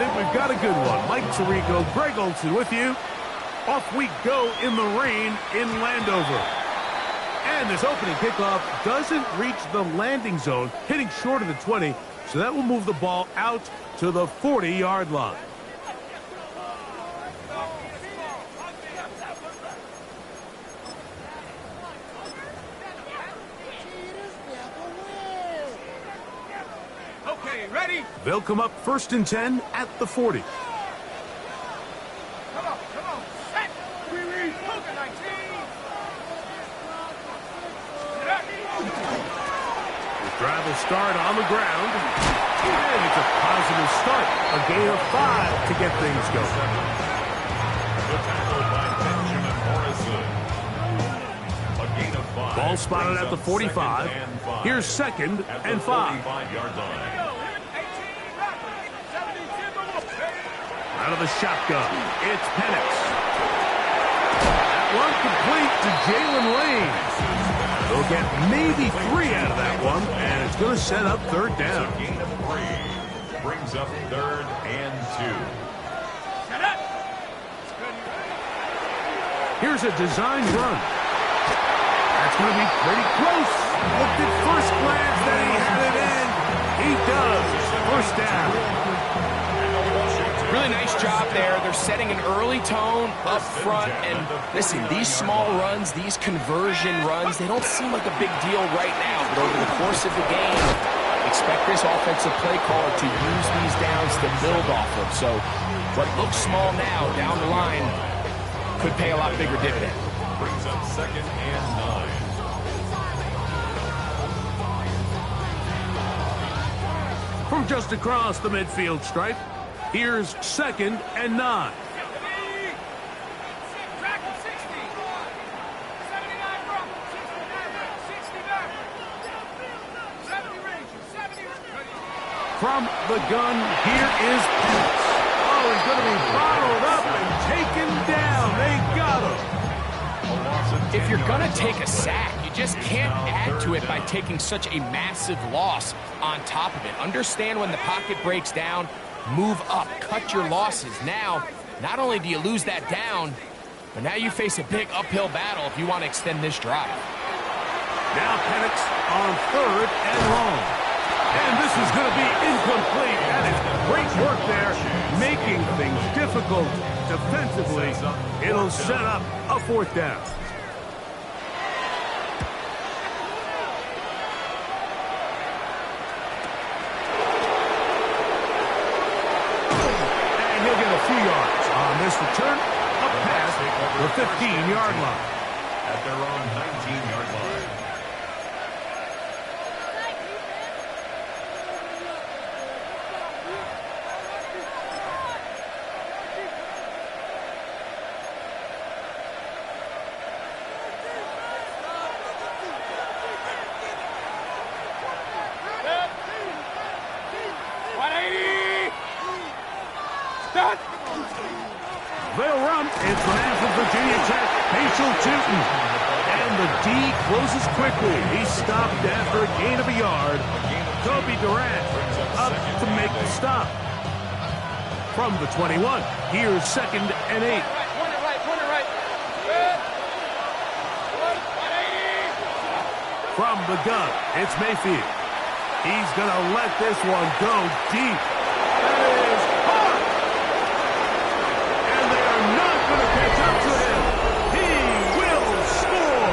think we've got a good one. Mike Tirico, Greg Olson with you. Off we go in the rain in Landover. And this opening kickoff doesn't reach the landing zone, hitting short of the 20, so that will move the ball out to the 40-yard line. Okay, ready? They'll come up 1st and 10 at the 40. Come on, set! We read, Poker 19! The drive will start on the ground. And it's a positive start. A gain of 5 to get things going. The tackle by Benjamin Morrison. A gain of 5. Ball spotted at the 45. Here's 2nd and 5. 45-yard line. Out of the shotgun, it's Penix. That one complete to Jalen Lane. They'll get maybe 3 out of that one, and it's going to set up 3rd down. A gain of 3 brings up 3rd and 2. Here's a design run. That's going to be pretty close. Looked at first glance that he had it in. He does. 1st down. Really nice job there. They're setting an early tone up front. And listen, these small runs, these conversion runs, they don't seem like a big deal right now. But over the course of the game, expect this offensive play caller to use these downs to build off of. So what looks small now down the line could pay a lot bigger dividend. Brings up 2nd and 9. From just across the midfield stripe, here's 2nd and 9. From the gun, here is Penix. Oh, he's going to be bottled up and taken down. They got him. If you're going to take a sack, you just can't add to it by taking such a massive loss on top of it. Understand when the pocket breaks down, move up, cut your losses. Now, not only do you lose that down, but now you face a big uphill battle if you want to extend this drive. Now Penix on 3rd and long. And this is going to be incomplete. That is great work there, making things difficult defensively. It'll set up a 4th down. And he'll get a few yards on this return, up past the 15-yard line. At their own 19-yard line. They'll run. It's the man from Virginia Tech, Paschal Tootin. And the D closes quickly. He stopped after a gain of a yard. Kobe Durant up to make the stop. From the 21, here's 2nd and 8. From the gun, it's Mayfield. He's going to let this one go deep. That is hard. And they are not going to catch up to him. He will score.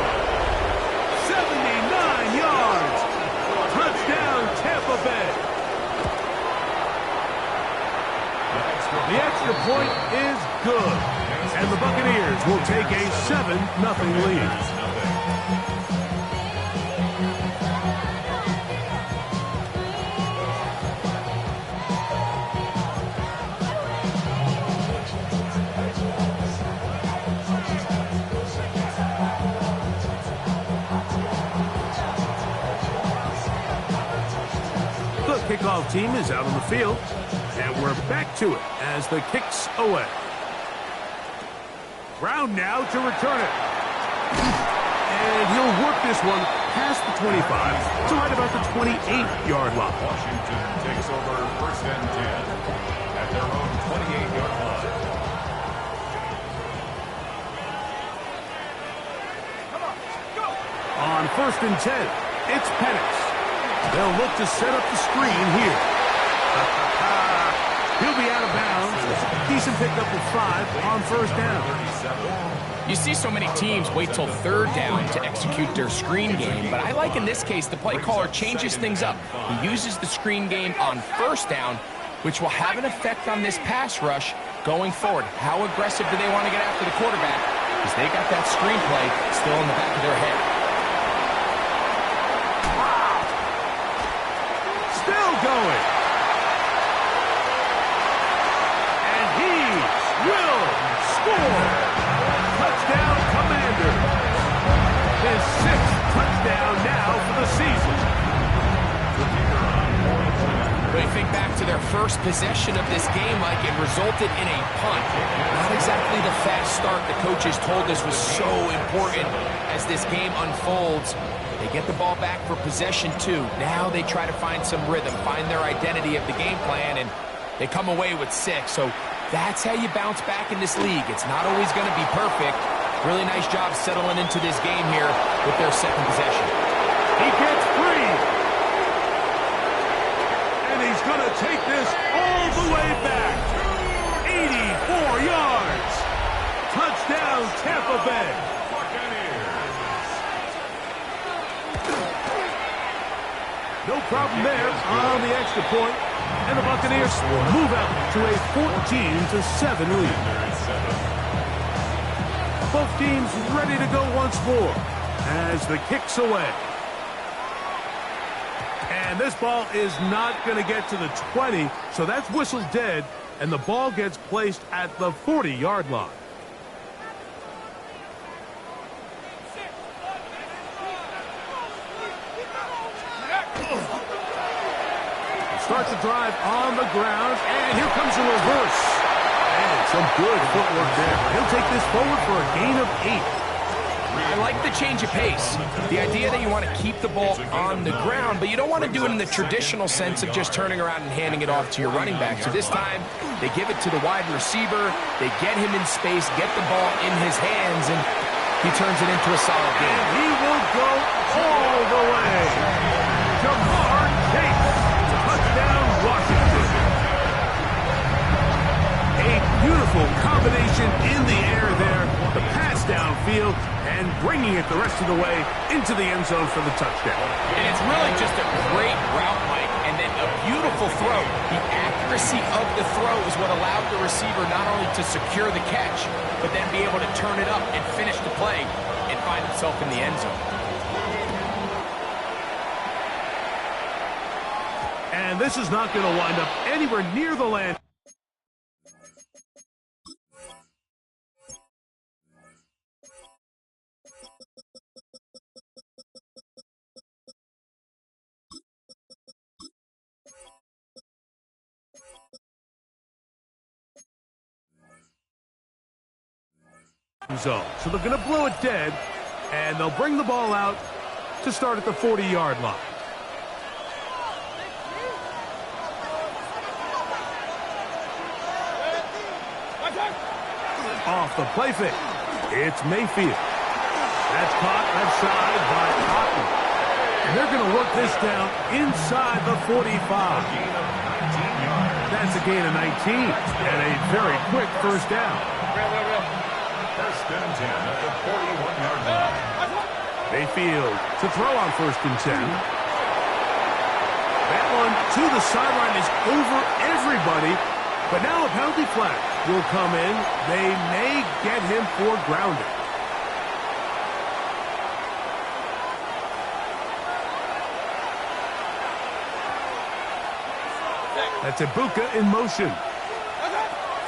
79 yards. Touchdown, Tampa Bay. The extra point is good. And the Buccaneers will take a 7-0 lead. Kickoff team is out on the field, and we're back to it as the kick's away. Brown now to return it. And he'll work this one past the 25 to right about the 28-yard line. Washington takes over 1st and 10 at at their own 28-yard line. Come on, go! On 1st and 10, it's Penix. They'll look to set up the screen here. He'll be out of bounds. Decent pickup of 5 on 1st down. You see so many teams wait till 3rd down to execute their screen game, but I like in this case the play caller changes things up. He uses the screen game on 1st down, which will have an effect on this pass rush going forward. How aggressive do they want to get after the quarterback? Because they got that screen play still in the back of their head. Still going. And he will score. Touchdown, Commander. His 6th touchdown now for the season. They think back to their first possession of this game, like it resulted in a punt. Not exactly the fast start the coaches told us was so important as this game unfolds. They get the ball back for possession 2. Now they try to find some rhythm, find their identity of the game plan, and they come away with 6. So that's how you bounce back in this league. It's not always going to be perfect. Really nice job settling into this game here with their 2nd possession. He gets free. And he's going to take this all the way back. 84 yards. Touchdown, Tampa Bay. No problem there on the extra point. And the Buccaneers move out to a 14-7 lead. Both teams ready to go once more as the kick's away. And this ball is not going to get to the 20, so that's whistled dead, and the ball gets placed at the 40-yard line. Starts the drive on the ground, and here comes a reverse. And some good footwork there. He'll take this forward for a gain of 8. I like the change of pace. The idea that you want to keep the ball on the ground, but you don't want to do it in the traditional sense of just turning around and handing it off to your running back. So this time, they give it to the wide receiver. They get him in space, get the ball in his hands, and he turns it into a solid game. And he will go all the way. Jamar Chase. Touchdown, Washington. A beautiful combination in the air there. The pass downfield and bringing it the rest of the way into the end zone for the touchdown. And it's really just a great route, Mike, and then a beautiful throw. The accuracy of the throw is what allowed the receiver not only to secure the catch, but then be able to turn it up and finish the play and find himself in the end zone. And this is not going to wind up anywhere near the land. Zone. So they're going to blow it dead, and they'll bring the ball out to start at the 40-yard line. Off the play fake. It's Mayfield. That's caught left side by Cotton. And they're going to work this down inside the 45. That's a gain of 19 and a very quick first down. First and 10 at the 41-yard line. Mayfield to throw on 1st and 10. That one to the sideline is over everybody. But now a penalty flag will come in. They may get him for grounding. That's Ibuka in motion.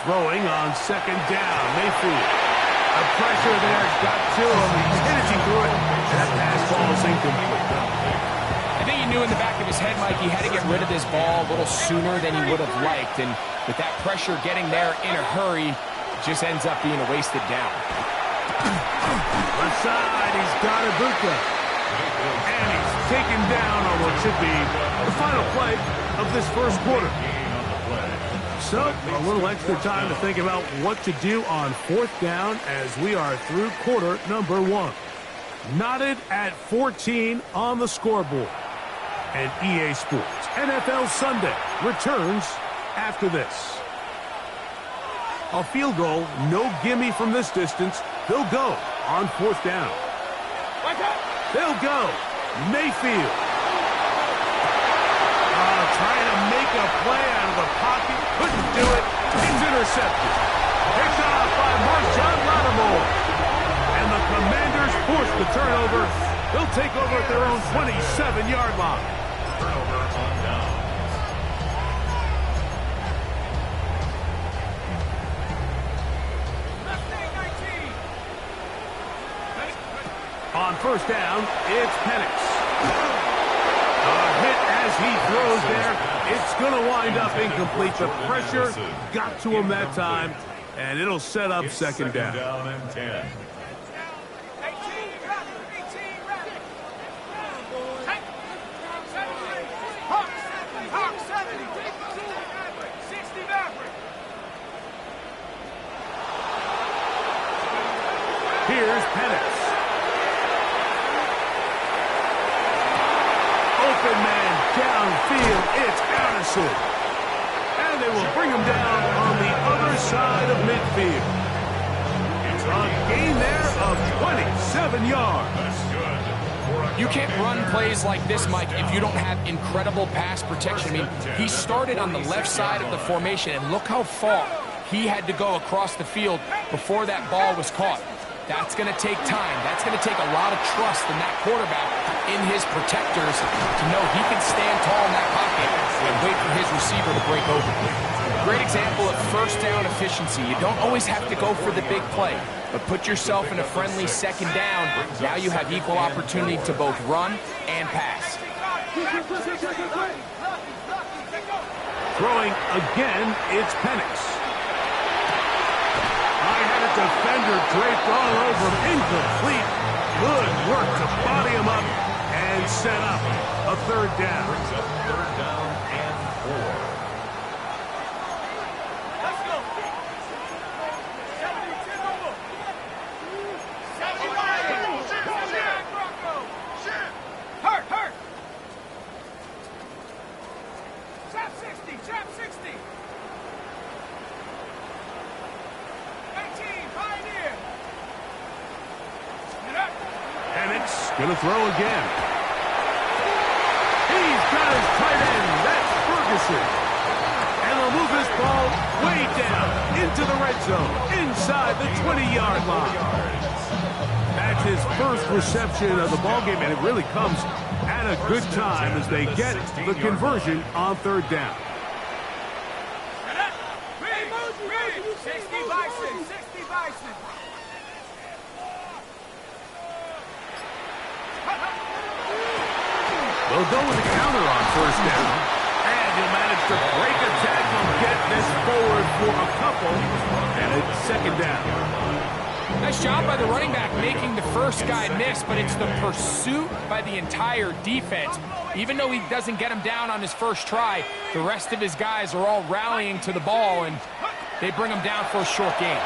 Throwing on 2nd down. Mayfield. The pressure there got to him. He's managing through it. That pass ball is incomplete. I think he knew in the back of his head, Mike, he had to get rid of this ball a little sooner than he would have liked. And with that pressure getting there in a hurry, it just ends up being a wasted down. Left side, he's got Ibuka. And he's taken down on what should be the final play of this first quarter. So, a little extra time to think about what to do on 4th down as we are through quarter number 1. Knotted at 14 on the scoreboard. And EA Sports NFL Sunday returns after this. A field goal, no gimme from this distance. They'll go on 4th down. They'll go. Mayfield. Trying to make a play out of the pocket. Couldn't do it. He's intercepted. Picked off by Marshawn Lattimore. And the Commanders force the turnover. They'll take over at their own 27-yard line. Turnover on down. On 1st down, it's Penix. A hit as he throws there. It's going to wind up incomplete. The pressure got to him that time, and it'll set up 2nd down. Down and 10. Here's Penix. Open man downfield. It's Addison. And they will bring him down on the other side of midfield. A gain there of 27 yards. You can't run plays like this, Mike, if you don't have incredible pass protection. I mean, he started on the left side of the formation, and look how far he had to go across the field before that ball was caught. That's going to take time. That's going to take a lot of trust in that quarterback, in his protectors, to know he can stand tall in that pocket and wait for his receiver to break over. Great example of 1st down efficiency. You don't always have to go for the big play, but put yourself in a friendly 2nd down. Now you have equal opportunity to both run and pass. Throwing again, it's Penix. Defender draped all over him. Incomplete. Good work to body him up and set up a 3rd down. Brings up 3rd down and 4. Let's go. 70. Hurt. Trap 60. Penix going to throw again. He's got his tight end. That's Ferguson. And they'll move this ball way down into the red zone, inside the 20-yard line. That's his first reception of the ballgame, and it really comes at a good time as they get the conversion on 3rd down. 60 Bison. They'll go with the counter on 1st down. And he'll manage to break a tackle, get this forward for a couple, and it's 2nd down. Nice job by the running back making the first guy miss, but it's the pursuit by the entire defense. Even though he doesn't get him down on his first try, the rest of his guys are all rallying to the ball, and they bring him down for a short gain.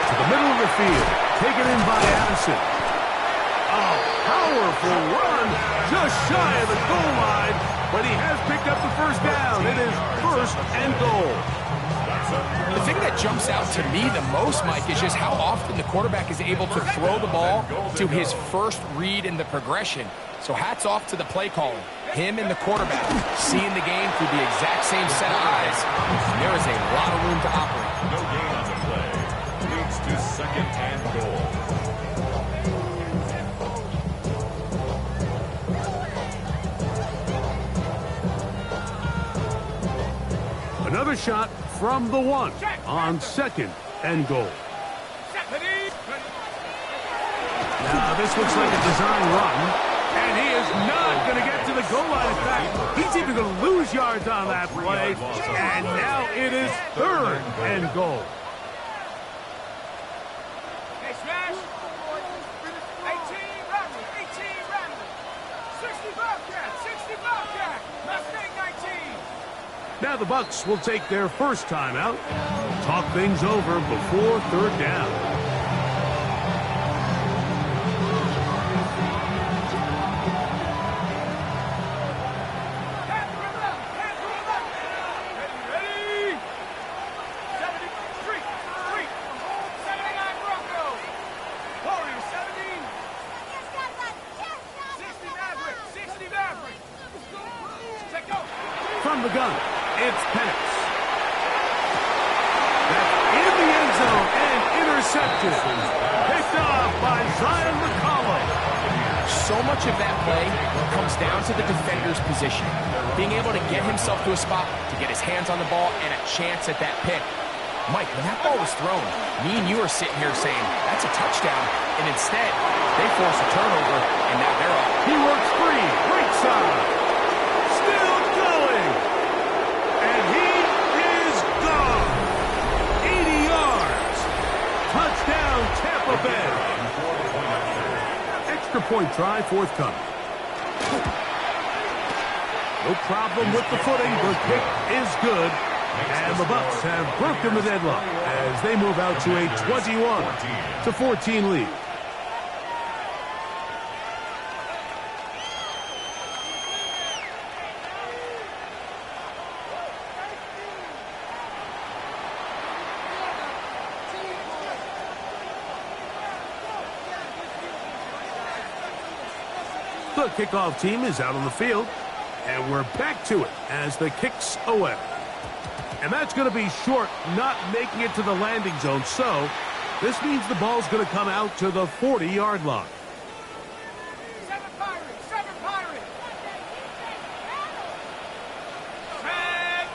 To the middle of the field, taken in by Addison. A powerful run, just shy of the goal line, but he has picked up the 1st down. It is 1st and goal. The thing that jumps out to me the most, Mike, is just how often the quarterback is able to throw the ball to his first read in the progression. So hats off to the play caller. Him and the quarterback seeing the game through the exact same set of eyes. And there is a lot of room to operate. No gain on the play. Leads to 2nd and goal. Another shot from the 1 on 2nd and goal. Now this looks like a design run, and he is not going to get to the goal line. In fact, he's even going to lose yards on that play, and now it is 3rd and goal. Hey, smash. 18 Ramley. 60 Bobcat. Mustang 19. Now the Bucs will take their first timeout. Talk things over before third down. From the gun, it's Penix. That's in the end zone and intercepted. Picked off by Zion McCollum. So much of that play comes down to the defender's position. Being able to get himself to a spot to get his hands on the ball and a chance at that pick. Mike, when that ball was thrown, me and you are sitting here saying, that's a touchdown. And instead, they force a turnover, and now they're up. He works free. Right side. Still going. And he is gone. 80 yards. Touchdown, Tampa Bay. Extra point try forthcoming. No problem with the footing. The kick is good. And the Bucs have broken the deadlock as they move out to a 21-14 lead. The kickoff team is out on the field, and we're back to it as the kick's away. And that's going to be short, not making it to the landing zone. So this means the ball's going to come out to the 40-yard line. 7 Pirates, 7 Pirates. Flag.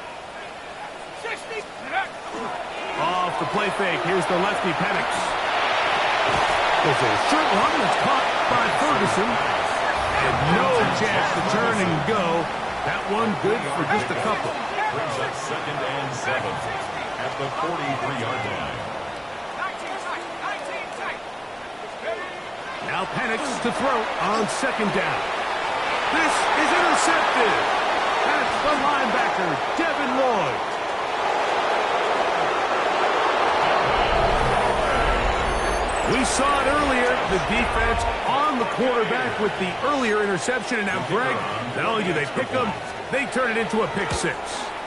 60. Off the play fake. Here's the lefty Penix. There's a short one that's caught by Ferguson. And no chance to turn and go. That one good for just a couple. Brings up 2nd and 7 at the 43-yard line. 19 tight, 19 tight. Now Penix to throw on 2nd down. This is intercepted. That's the linebacker, Devin Lloyd. We saw it earlier, the defense on the quarterback with the earlier interception. And now, Greg, not only do they pick him, they turn it into a pick six.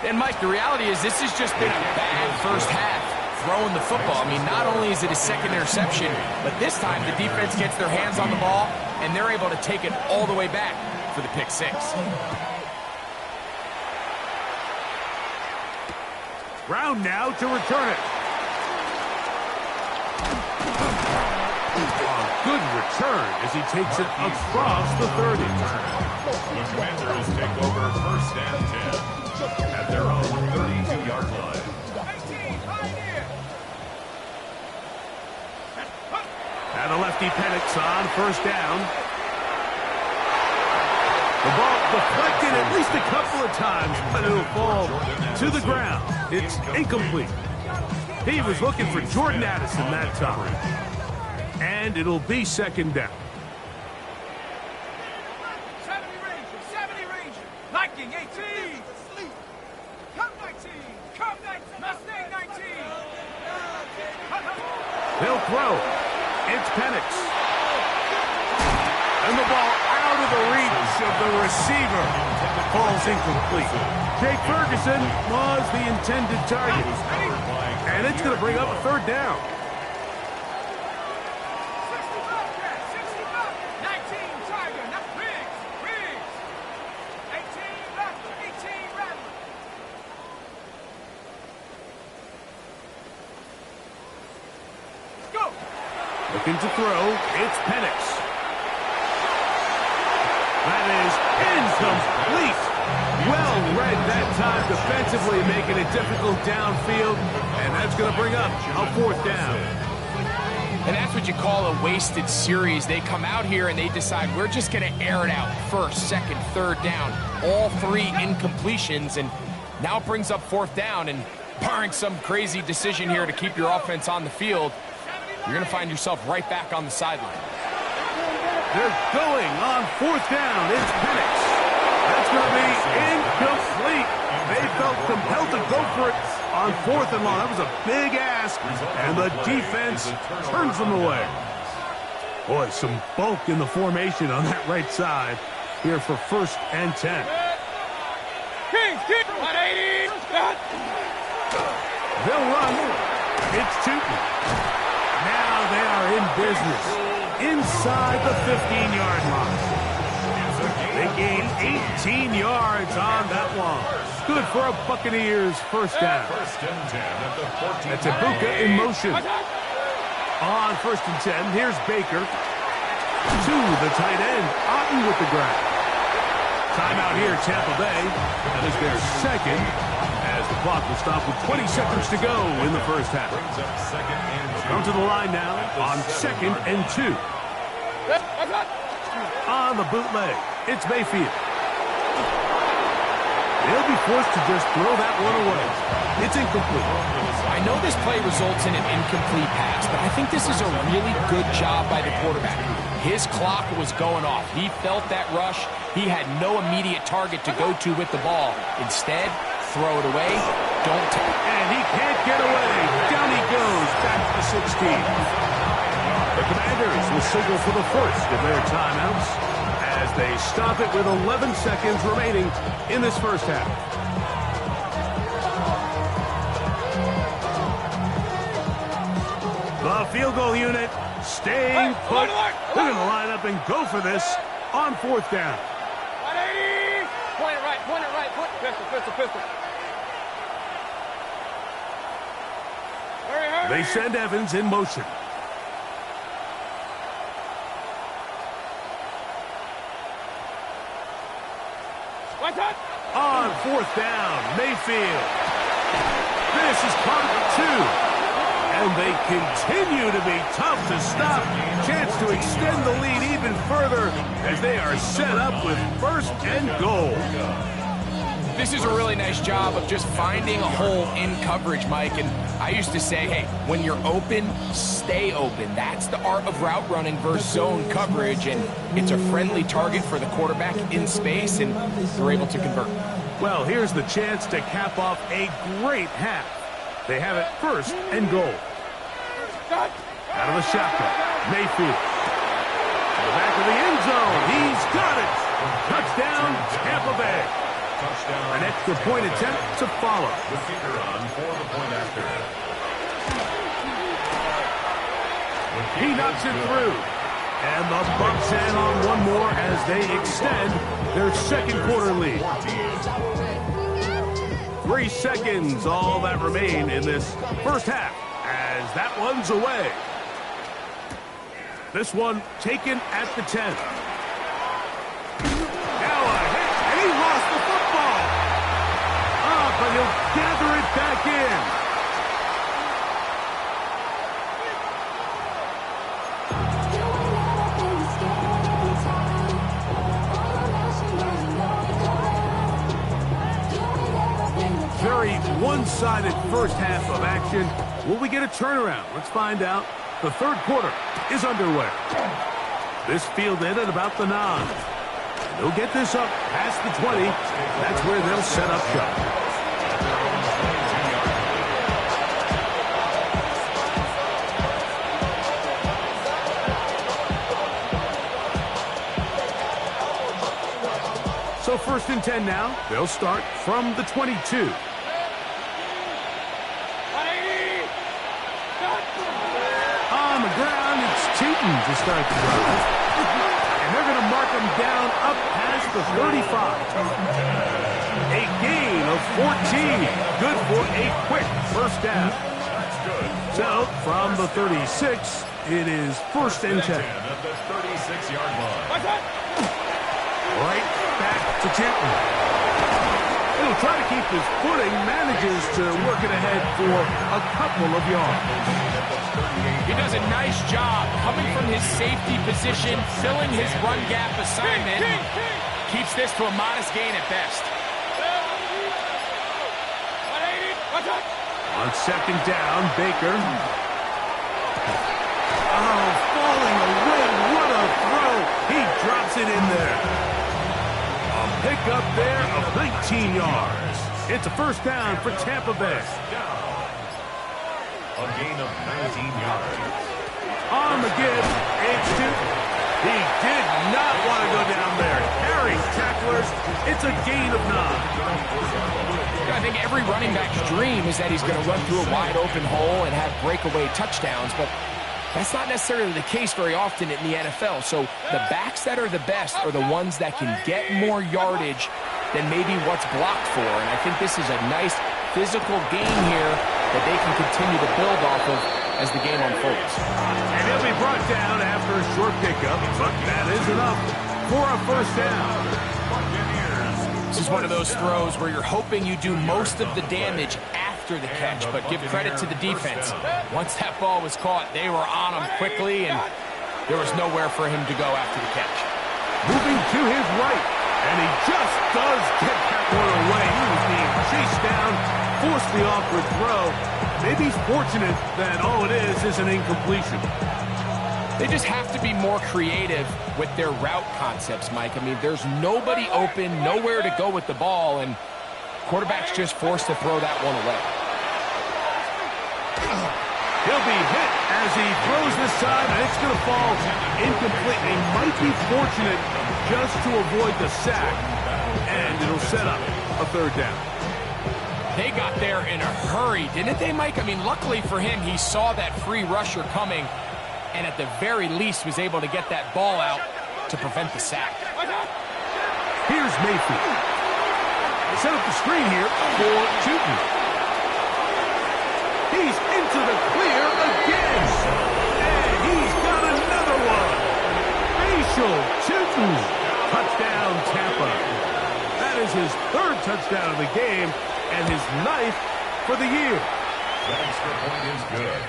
And, Mike, the reality is this has just been a bad first half throwing the football. I mean, not only is it a second interception, but this time the defense gets their hands on the ball, and they're able to take it all the way back for the pick six. Brown now to return it. A good return as he takes it across the 30. The Commanders take over 1st and 10 at their own 32-yard line. 18, Pioneer. And a lefty Penix on 1st down. The ball deflected at least a couple of times, but it'll fall to the ground. It's incomplete. He was looking for Jordan Addison that time. And it'll be 2nd down. 70 Ranger, 70 Ranger. Viking 18. Come 19. Come 19. Mustang 19. They'll throw. It's Penix. And the ball out of the reach of the receiver. Falls incomplete. Jake Ferguson was the intended target. And it's going to bring up a 3rd down. 65, 19 Tiger, not Riggs. 18 Rattler, 18 Rattler. Go. Looking to throw, it's Penix. That is incomplete. Well read that time defensively, making it difficult downfield, and that's going to bring up a 4th down. And that's what you call a wasted series. They come out here and they decide we're just going to air it out. 1st, 2nd, 3rd down. All 3 incompletions, and now it brings up 4th down. And barring some crazy decision here to keep your offense on the field, you're going to find yourself right back on the sideline. They're going on 4th down. It's Penix. That's going to be incomplete. They felt compelled to go for it on 4th and long. That was a big ask, and the defense turns them away. Boy, some bulk in the formation on that right side here for 1st and 10. King, 180. They'll run. It's Tootin. Now they are in business inside the 15-yard line. They gain 18 yards on that one. Good for a Buccaneers 1st down. That's Ibuka in motion. On 1st and 10, here's Baker. To the tight end, Otten with the grab. Timeout here, Tampa Bay. That is their second, as the clock will stop with 20 seconds to go in the 1st half. Come to the line now on 2nd and 2. On the bootleg, it's Mayfield. They'll be forced to just throw that one away. It's incomplete. I know this play results in an incomplete pass, but I think this is a really good job by the quarterback. His clock was going off. He felt that rush. He had no immediate target to go to with the ball. Instead, throw it away. Don't take it. And he can't get away. Down he goes, back to the 16. The Commanders will signal for the first of their timeouts as they stop it with 11 seconds remaining in this 1st half. The field goal unit staying put. They're going to line up and go for this on 4th down. 180. Point it right. Pistol. Hurry. They send Evans in motion. On 4th down, Mayfield. This is caught 2. And they continue to be tough to stop. Chance to extend the lead even further as they are set up with 1st and goal. This is a really nice job of just finding a hole in coverage, Mike. And I used to say, hey, when you're open, stay open. That's the art of route running versus zone coverage. And it's a friendly target for the quarterback in space, and they're able to convert. Well, here's the chance to cap off a great half. They have it 1st and goal. Out of the shotgun, Mayfield. To the back of the end zone. He's got it. Touchdown, Tampa Bay. An extra point attempt to follow. The kicker on for the point after. He knocks it through. And the Bucs in on one more as they extend their 2nd quarter lead. 3 seconds, all that remain in this 1st half, as that one's away. This one taken at the 10. Now a hit, and he lost the football. But he'll gather it back in. Very one-sided 1st half of action. Will we get a turnaround? Let's find out. The 3rd quarter is underway. This fielded at about the 9. They'll get this up past the 20. That's where they'll set up shop. So 1st and 10 now. They'll start from the 22. On the ground, it's Tootin to start the drive. And they're going to mark him down up past the 35. A gain of 14. Good for a quick 1st down. So from the 36, it is 1st and 10. At the 36-yard line. Right back to Tootin. He'll try to keep his footing, manages to work it ahead for a couple of yards. He does a nice job coming from his safety position, filling his run gap assignment. Keeps this to a modest gain at best. On 2nd down, Baker. Oh, falling away. What a throw. He drops it in there. A pickup there of 19 yards. It's a first down for Tampa Bay. A gain of 19 yards. On the give, it's Newton. He did not want to go down there. Carrying tacklers, it's a gain of 9. I think every running back's dream is that he's going to run through a wide open hole and have breakaway touchdowns, but that's not necessarily the case very often in the NFL. So the backs that are the best are the ones that can get more yardage than maybe what's blocked for. And I think this is a nice physical game here that they can continue to build off of as the game unfolds. And he'll be brought down after a short pickup, but that is enough for a first down. This is one of those throws where you're hoping you do most of the damage after the catch, but give credit to the defense. Once that ball was caught, they were on him quickly, and there was nowhere for him to go after the catch. Moving to his right, and he just does get that one away. He was being chased down, forced the awkward throw. Maybe he's fortunate that all it is an incompletion. They just have to be more creative with their route concepts, Mike. I mean, there's nobody open, nowhere to go with the ball, and quarterback's just forced to throw that one away. He'll be hit as he throws this time, and it's going to fall incomplete. He might be fortunate just to avoid the sack, and it'll set up a third down. They got there in a hurry, didn't they, Mike? I mean, luckily for him, he saw that free rusher coming, and at the very least was able to get that ball out to prevent the sack. Here's Mayfield. Set up the screen here for Newton. He's into the clear again. And he's got another one. Facial Newton. Touchdown, Tampa. That is his third touchdown of the game and his 9th for the year. The extra point is good.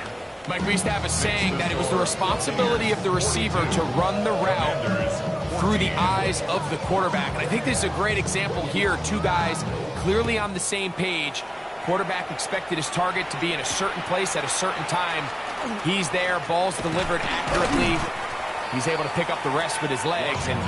Mike, we used to have a saying that it was the responsibility of the receiver to run the route through the eyes of the quarterback. And I think this is a great example here. Two guys clearly on the same page. Quarterback expected his target to be in a certain place at a certain time. He's there, ball's delivered accurately. He's able to pick up the rest with his legs, and